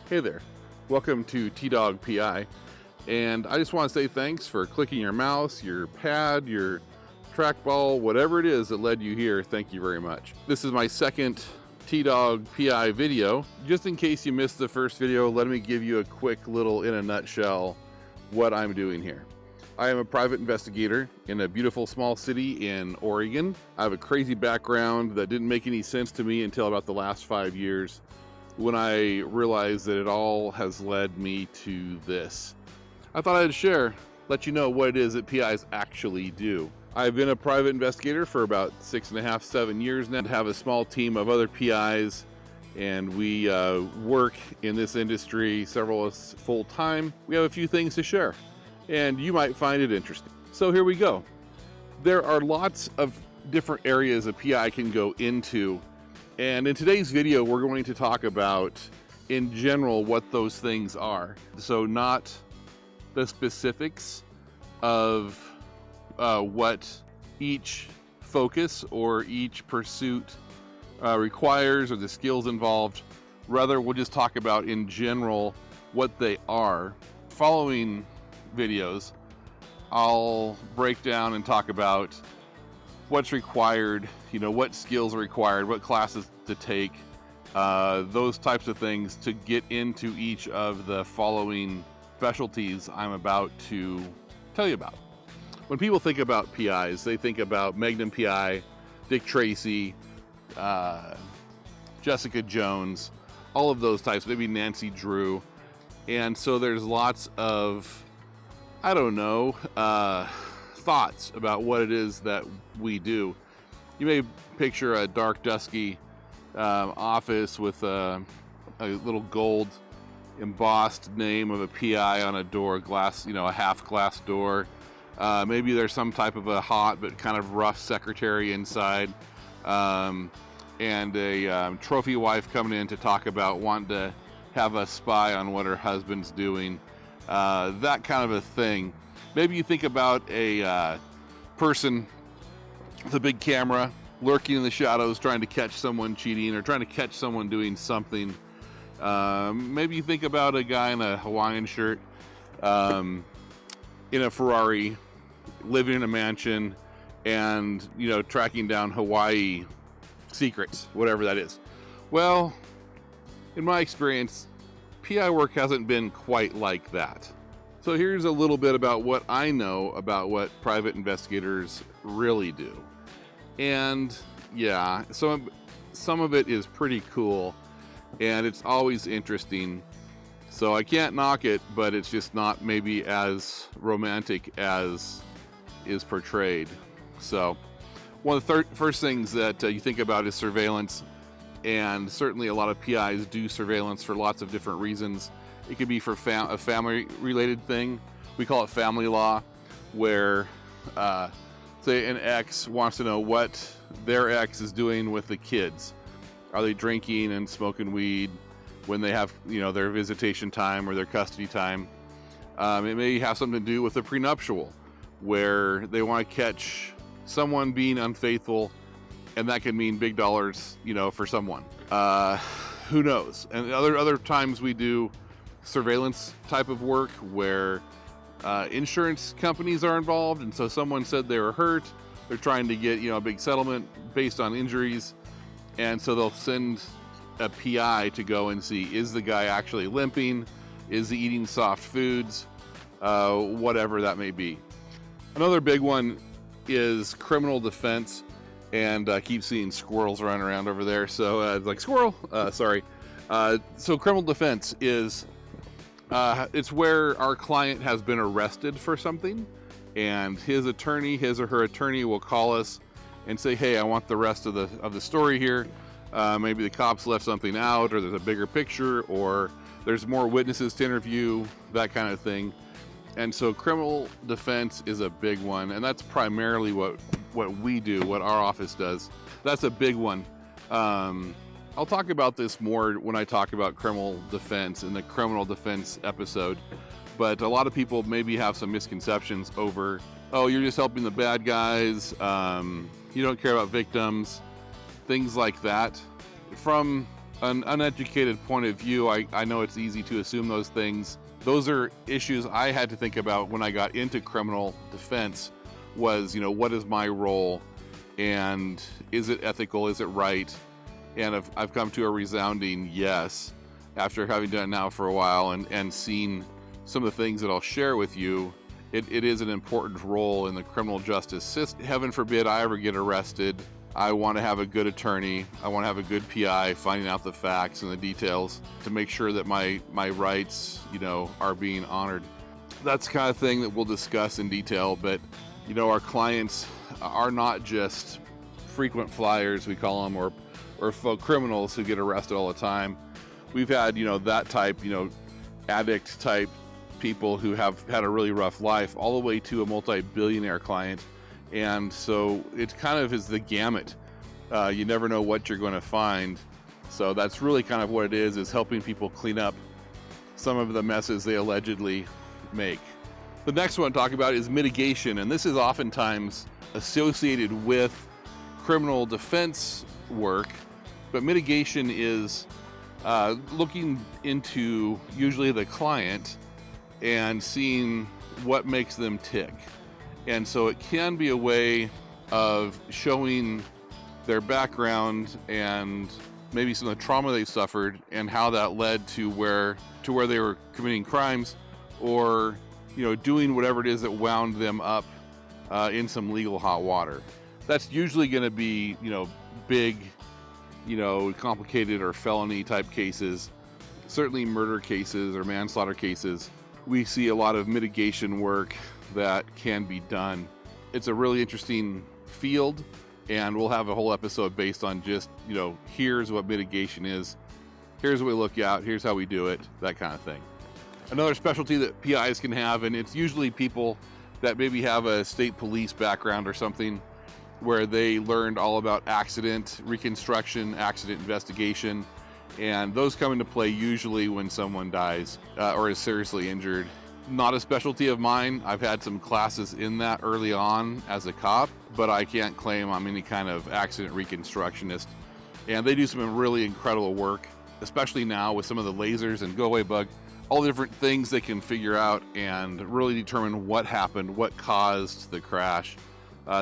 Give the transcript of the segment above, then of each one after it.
Hey there, welcome to T-Dog PI, and I just want to say thanks for clicking your mouse, your pad, your trackball, whatever it is that led you here. Thank you very much. This is my second T-Dog PI video. Just in case you missed the first video, let me give you a quick little, in a nutshell, what I'm doing here. I am a private investigator in a beautiful small city in Oregon. I have a crazy background that didn't make any sense to me until about the last 5 years, when I realized that it all has led me to this. I thought I'd share, let you know what it is that PIs actually do. I've been a private investigator for about 6.5, 7 years now, and have a small team of other PIs, and we work in this industry, several of us full time. We have a few things to share, and you might find it interesting. So here we go. There are lots of different areas a PI can go into, and in today's video, we're going to talk about, in general, what those things are. So not the specifics of what each focus or each pursuit requires or the skills involved. Rather, we'll just talk about, in general, what they are. Following videos, I'll break down and talk about what's required, what skills are required, what classes to take, those types of things to get into each of the following specialties I'm about to tell you about. When people think about PIs, they think about Magnum PI, Dick Tracy, Jessica Jones, all of those types, maybe Nancy Drew. And so there's lots of, thoughts about what it is that we do. You may picture a dark, dusky office with a little gold embossed name of a PI on a door, glass, a half glass door. Maybe there's some type of a hot but kind of rough secretary inside, and a trophy wife coming in to talk about wanting to have a spy on what her husband's doing, that kind of a thing. Maybe you think about a person with a big camera lurking in the shadows trying to catch someone cheating or trying to catch someone doing something. Maybe you think about a guy in a Hawaiian shirt, in a Ferrari, living in a mansion, and tracking down Hawaii secrets, whatever that is. Well, in my experience, PI work hasn't been quite like that. So here's a little bit about what I know about what private investigators really do. And yeah, some of it is pretty cool, and it's always interesting. So I can't knock it, but it's just not maybe as romantic as is portrayed. So one of the first things that you think about is surveillance, and certainly a lot of PIs do surveillance for lots of different reasons. It could be for a family-related thing. We call it family law, where say an ex wants to know what their ex is doing with the kids. Are they drinking and smoking weed when they have their visitation time or their custody time? It may have something to do with a prenuptial, where they want to catch someone being unfaithful, and that can mean big dollars for someone. Who knows? And other times we do surveillance type of work where insurance companies are involved, and so someone said they were hurt. They're trying to get a big settlement based on injuries, and so they'll send a PI to go and see, is the guy actually limping? Is he eating soft foods? Whatever that may be. Another big one is criminal defense, and I keep seeing squirrels running around over there, so like squirrel, sorry. So criminal defense is it's where our client has been arrested for something, and his or her attorney will call us and say, hey, I want the rest of the story here. Maybe the cops left something out, or there's a bigger picture, or there's more witnesses to interview, that kind of thing. And so criminal defense is a big one, and that's primarily what we do, what our office does. That's a big one. I'll talk about this more when I talk about criminal defense in the criminal defense episode, but a lot of people maybe have some misconceptions over, oh, you're just helping the bad guys, you don't care about victims, things like that. From an uneducated point of view, I know it's easy to assume those things. Those are issues I had to think about when I got into criminal defense was, what is my role, and is it ethical, is it right? And I've come to a resounding yes after having done it now for a while and seen some of the things that I'll share with you. It is an important role in the criminal justice system. Heaven forbid I ever get arrested. I want to have a good attorney. I want to have a good PI finding out the facts and the details to make sure that my rights, are being honored. That's the kind of thing that we'll discuss in detail, but, our clients are not just frequent flyers, we call them, or folk criminals who get arrested all the time. We've had, that type, addict type people who have had a really rough life, all the way to a multi-billionaire client. And so it kind of is the gamut. You never know what you're going to find. So that's really kind of what it is helping people clean up some of the messes they allegedly make. The next one to talk about is mitigation. And this is oftentimes associated with criminal defense work. But mitigation is looking into usually the client and seeing what makes them tick. And so it can be a way of showing their background and maybe some of the trauma they suffered and how that led to where they were committing crimes, or doing whatever it is that wound them up in some legal hot water. That's usually going to be big, complicated or felony type cases. Certainly murder cases or manslaughter cases, we see a lot of mitigation work that can be done. It's a really interesting field, and we'll have a whole episode based on just, here's what mitigation is, here's what we look at, here's how we do it, that kind of thing. Another specialty that PIs can have, and it's usually people that maybe have a state police background or something, where they learned all about accident reconstruction, accident investigation, and those come into play usually when someone dies or is seriously injured. Not a specialty of mine. I've had some classes in that early on as a cop, but I can't claim I'm any kind of accident reconstructionist. And they do some really incredible work, especially now with some of the lasers and go-away bug, all the different things they can figure out and really determine what happened, what caused the crash.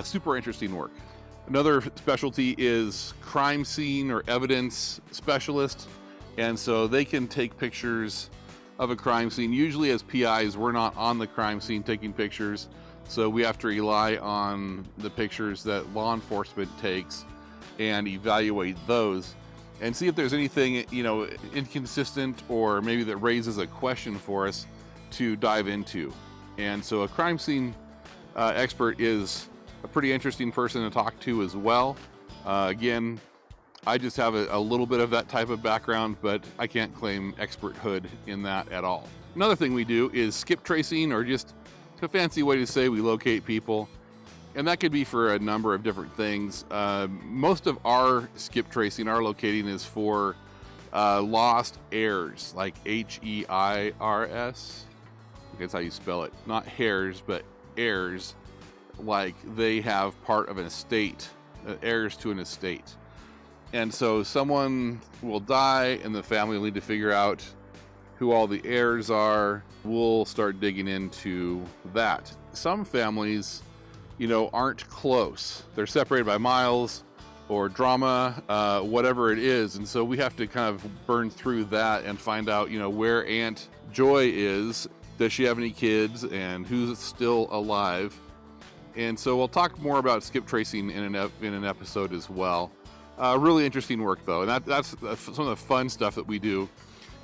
Super interesting work. Another specialty is crime scene or evidence specialist. And so they can take pictures of a crime scene. Usually as PIs, we're not on the crime scene taking pictures, so we have to rely on the pictures that law enforcement takes and evaluate those and see if there's anything inconsistent or maybe that raises a question for us to dive into. And so a crime scene expert is a pretty interesting person to talk to as well. Again, I just have a little bit of that type of background, but I can't claim experthood in that at all. Another thing we do is skip tracing, or just a fancy way to say we locate people. And that could be for a number of different things. Most of our skip tracing, our locating, is for lost heirs, like Heirs. I think that's how you spell it. Not hairs, but heirs, like they have part of an estate, heirs to an estate. And so someone will die and the family will need to figure out who all the heirs are. We'll start digging into that. Some families, aren't close. They're separated by miles or drama, whatever it is. And so we have to kind of burn through that and find out, where Aunt Joy is. Does she have any kids, and who's still alive? And so we'll talk more about skip tracing in an episode as well. Really interesting work, though, and that's some of the fun stuff that we do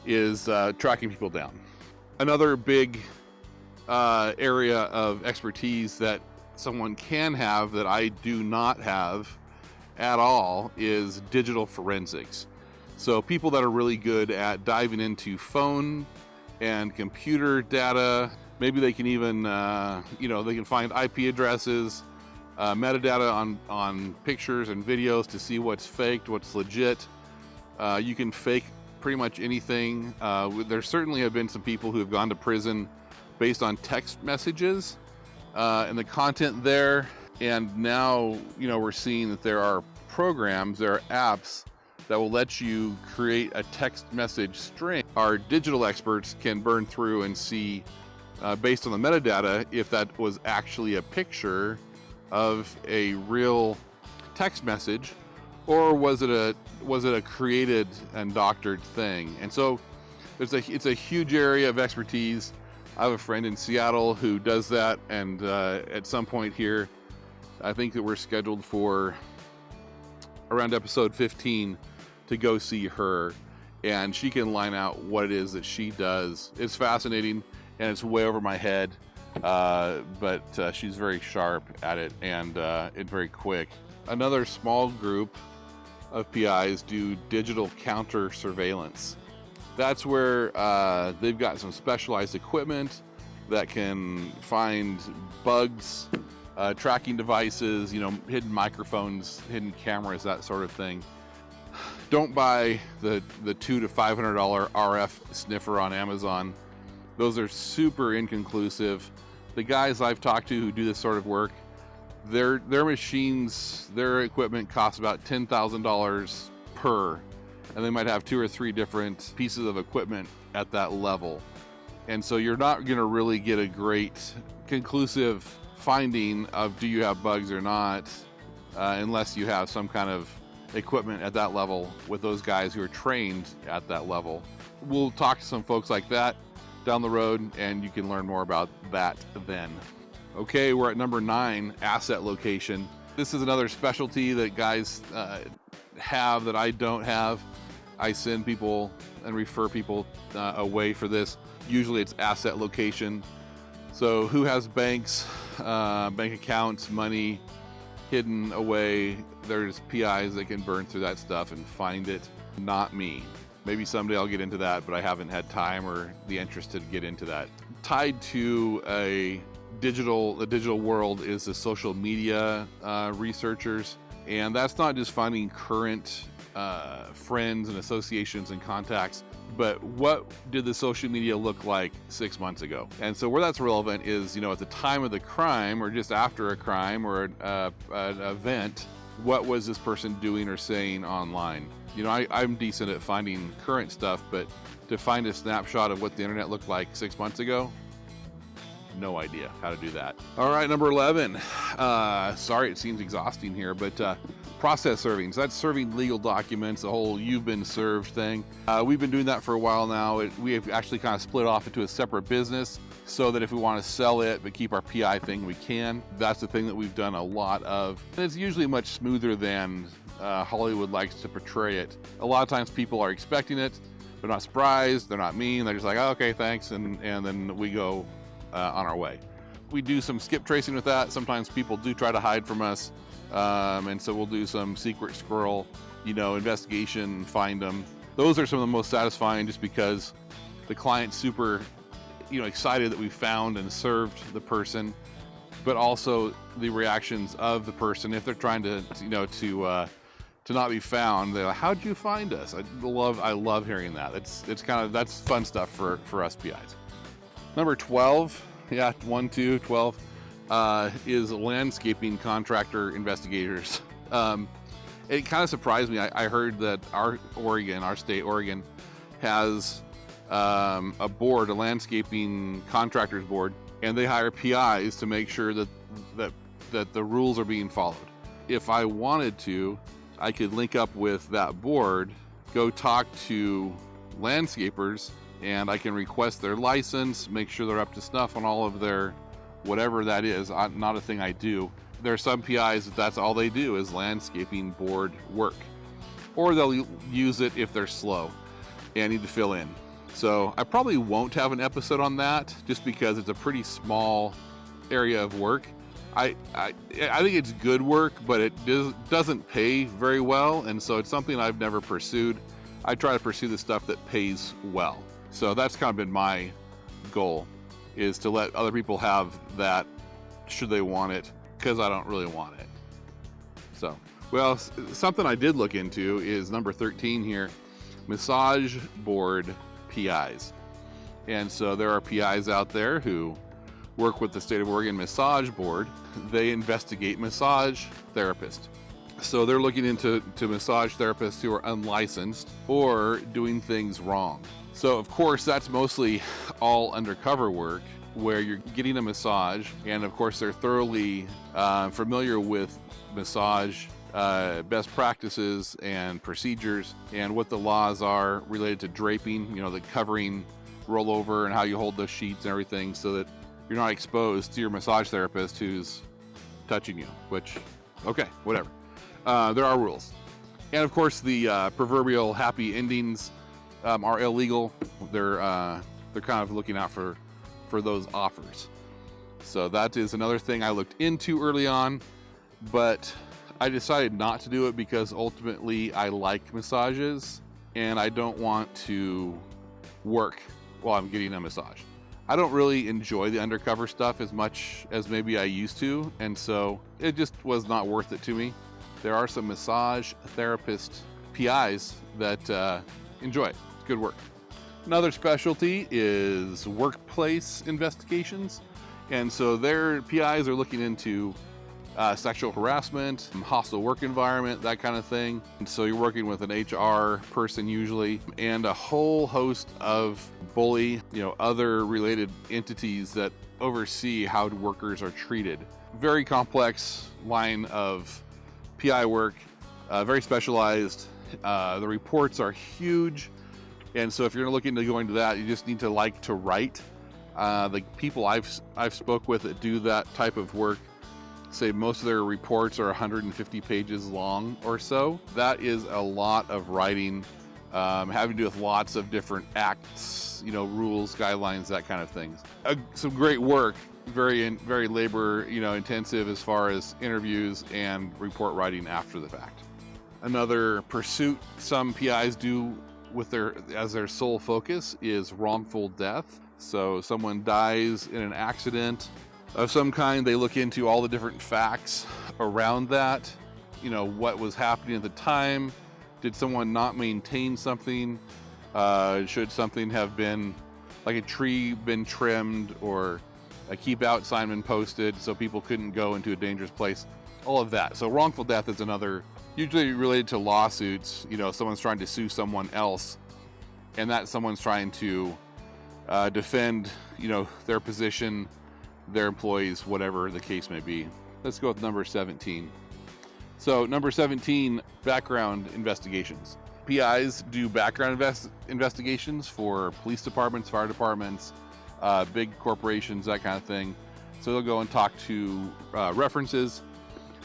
is tracking people down. Another big area of expertise that someone can have that I do not have at all is digital forensics. So people that are really good at diving into phone and computer data, maybe they can even, they can find IP addresses, metadata on pictures and videos to see what's faked, what's legit. You can fake pretty much anything. There certainly have been some people who have gone to prison based on text messages and the content there. And now, we're seeing that there are programs, there are apps that will let you create a text message string. Our digital experts can burn through and see, based on the metadata, if that was actually a picture of a real text message, or was it a created and doctored thing. And so it's a huge area of expertise. I have a friend in Seattle who does that, and at some point here, I think that we're scheduled for around episode 15 to go see her, and she can line out what it is that she does. It's fascinating, and it's way over my head, but she's very sharp at it, and it's very quick. Another small group of PIs do digital counter surveillance. That's where they've got some specialized equipment that can find bugs, tracking devices, hidden microphones, hidden cameras, that sort of thing. Don't buy the $200 to $500 RF sniffer on Amazon. Those are super inconclusive. The guys I've talked to who do this sort of work, their machines, their equipment costs about $10,000 per, and they might have 2 or 3 different pieces of equipment at that level. And so you're not going to really get a great conclusive finding of do you have bugs or not, unless you have some kind of equipment at that level with those guys who are trained at that level. We'll talk to some folks like that down the road, and you can learn more about that then. Okay, we're at number 9, asset location. This is another specialty that guys have that I don't have. I send people and refer people away for this. Usually it's asset location. So who has banks, bank accounts, money hidden away? There's PIs that can burn through that stuff and find it. Not me. Maybe someday I'll get into that, but I haven't had time or the interest to get into that. Tied to the digital world is the social media researchers, and that's not just finding current friends and associations and contacts, but what did the social media look like 6 months ago? And so where that's relevant is, at the time of the crime or just after a crime or an event, what was this person doing or saying online? I'm decent at finding current stuff, but to find a snapshot of what the internet looked like 6 months ago, no idea how to do that. All right, number 11. Sorry, it seems exhausting here, but process serving. So that's serving legal documents, the whole you've been served thing. We've been doing that for a while now. We have actually kind of split off into a separate business so that if we want to sell it but keep our PI thing, we can. That's the thing that we've done a lot of. And it's usually much smoother than Hollywood likes to portray it. A lot of times people are expecting it. They're not surprised. They're not mean. They're just like, oh, okay, thanks. And then we go on our way. We do some skip tracing with that. Sometimes people do try to hide from us. And so we'll do some secret squirrel, investigation, find them. Those are some of the most satisfying just because the client's super, excited that we found and served the person, but also the reactions of the person. If they're trying to not be found, they're like, how'd you find us? I love hearing that. That's fun stuff for us PIs. Number 12, 12, is landscaping contractor investigators. It kind of surprised me. I heard that our state, Oregon, has a board, a landscaping contractors board, and they hire PIs to make sure that the rules are being followed. If I wanted to, I could link up with that board, go talk to landscapers, and I can request their license, make sure they're up to snuff on all of their whatever that is. Not a thing I do. There are some PIs that's all they do is landscaping board work, or they'll use it if they're slow and need to fill in. So I probably won't have an episode on that just because it's a pretty small area of work. I think it's good work, but it doesn't pay very well, and so it's something I've never pursued. I try to pursue the stuff that pays well. So that's kind of been my goal, is to let other people have that should they want it, because I don't really want it. So, well, something I did look into is number 13 here, massage board PIs. And so there are PIs out there who work with the State of Oregon Massage Board. They investigate massage therapists. So they're looking into massage therapists who are unlicensed or doing things wrong. So of course that's mostly all undercover work where you're getting a massage, and of course they're thoroughly familiar with massage best practices and procedures and what the laws are related to draping, the covering, rollover, and how you hold those sheets and everything so that you're not exposed to your massage therapist who's touching you, which, okay, whatever. There are rules. And of course the proverbial happy endings are illegal. They're kind of looking out for those offers. So that is another thing I looked into early on, but I decided not to do it because ultimately I like massages and I don't want to work while I'm getting a massage. I don't really enjoy the undercover stuff as much as maybe I used to, and so it just was not worth it to me. There are some massage therapist PIs that enjoy it. It's good work. Another specialty is workplace investigations, and so their PIs are looking into sexual harassment, hostile work environment, that kind of thing. And so you're working with an HR person usually, and a whole host of bully, other related entities that oversee how workers are treated. Very complex line of PI work, very specialized. The reports are huge, and so if you're looking to go into that, you just need to like to write. The people I've spoke with that do that type of work say most of their reports are 150 pages long or so. That is a lot of writing, having to do with lots of different acts, rules, guidelines, that kind of things. Some great work, very labor, intensive as far as interviews and report writing after the fact. Another pursuit some PIs do as their sole focus is wrongful death. So someone dies in an accident of some kind, they look into all the different facts around that. What was happening at the time? Did someone not maintain something? Should something have been, like a tree been trimmed, or a keep out sign been posted so people couldn't go into a dangerous place? All of that. So wrongful death is another, usually related to lawsuits. Someone's trying to sue someone else, and that someone's trying to defend, their position, their employees, whatever the case may be. Let's go with number 17. So number 17, background investigations. PIs do background investigations for police departments, fire departments, big corporations, that kind of thing. So they'll go and talk to references,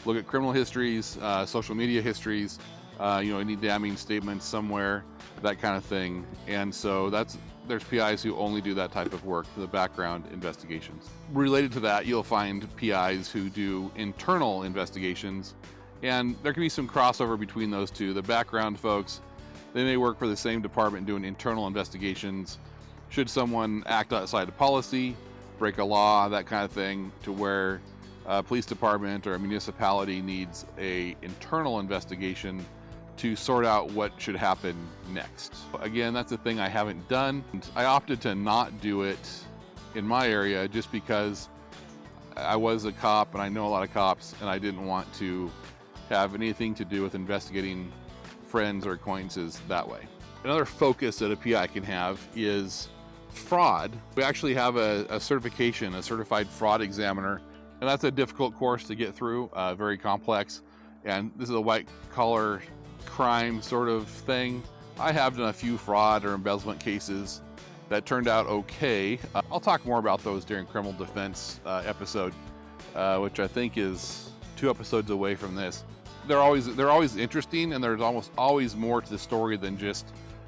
look at criminal histories, social media histories, any damning statements somewhere, that kind of thing. And so there's PIs who only do that type of work, the background investigations. Related to that, you'll find PIs who do internal investigations, and there can be some crossover between those two. The background folks, they may work for the same department doing internal investigations. Should someone act outside of policy, break a law, that kind of thing, to where a police department or a municipality needs an internal investigation to sort out what should happen next. Again, that's a thing I haven't done. I opted to not do it in my area just because I was a cop and I know a lot of cops, and I didn't want to have anything to do with investigating friends or acquaintances that way. Another focus that a PI can have is fraud. We actually have a certification, a certified fraud examiner, and that's a difficult course to get through, very complex. And this is a white collar crime sort of thing. I have done a few fraud or embezzlement cases that turned out okay. I'll talk more about those during criminal defense episode, which I think is 2 episodes away from this. They're always interesting, and there's almost always more to the story than just,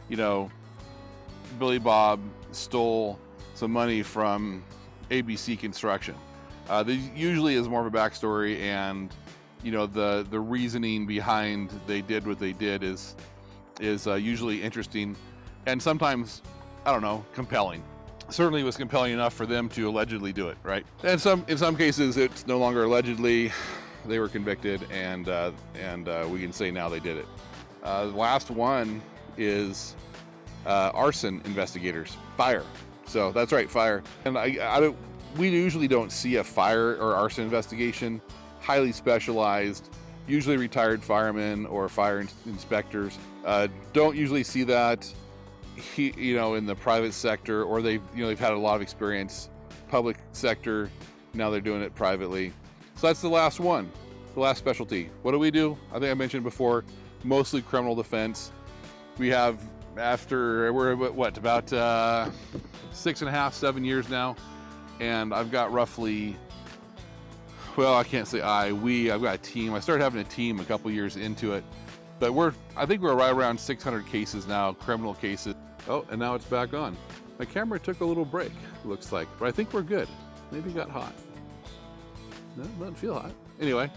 Billy Bob stole some money from ABC Construction. There usually is more of a backstory, and the reasoning behind they did what they did is usually interesting, and sometimes, compelling. Certainly was compelling enough for them to allegedly do it, right? And in some cases it's no longer allegedly. They were convicted, and we can say now they did it. The last one is arson investigators, fire. So that's right, fire. And we usually don't see a fire or arson investigation. Highly specialized, usually retired firemen or fire inspectors. Don't usually see that, in the private sector, or they've had a lot of experience public sector. Now they're doing it privately. So that's the last one, the last specialty. What do we do? I think I mentioned before, mostly criminal defense. We have, we're about 6.5, 7 years now, and I've got roughly, well, I can't say I've got a team. I started having a team a couple years into it, but I think we're right around 600 cases now, criminal cases. Oh, and now it's back on. My camera took a little break, looks like, but I think we're good. Maybe it got hot. No, it doesn't feel hot. Anyway,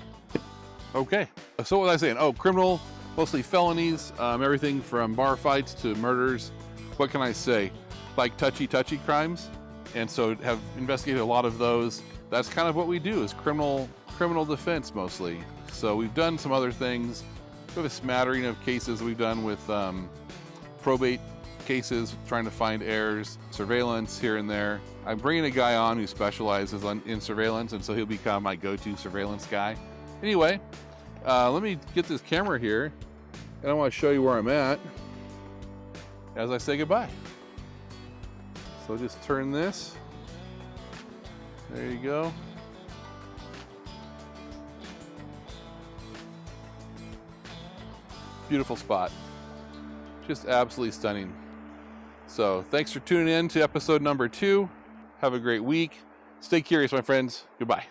okay. So what was I saying? Oh, criminal, mostly felonies, everything from bar fights to murders. What can I say? Like touchy crimes. And so have investigated a lot of those. That's kind of what we do, is criminal defense mostly. So we've done some other things. We have a smattering of cases we've done with probate cases, trying to find heirs, surveillance here and there. I'm bringing a guy on who specializes in surveillance, and so he'll become my go-to surveillance guy. Anyway, let me get this camera here, and I want to show you where I'm at as I say goodbye. So just turn this. There you go. Beautiful spot. Just absolutely stunning. So thanks for tuning in to episode number 2. Have a great week. Stay curious, my friends. Goodbye.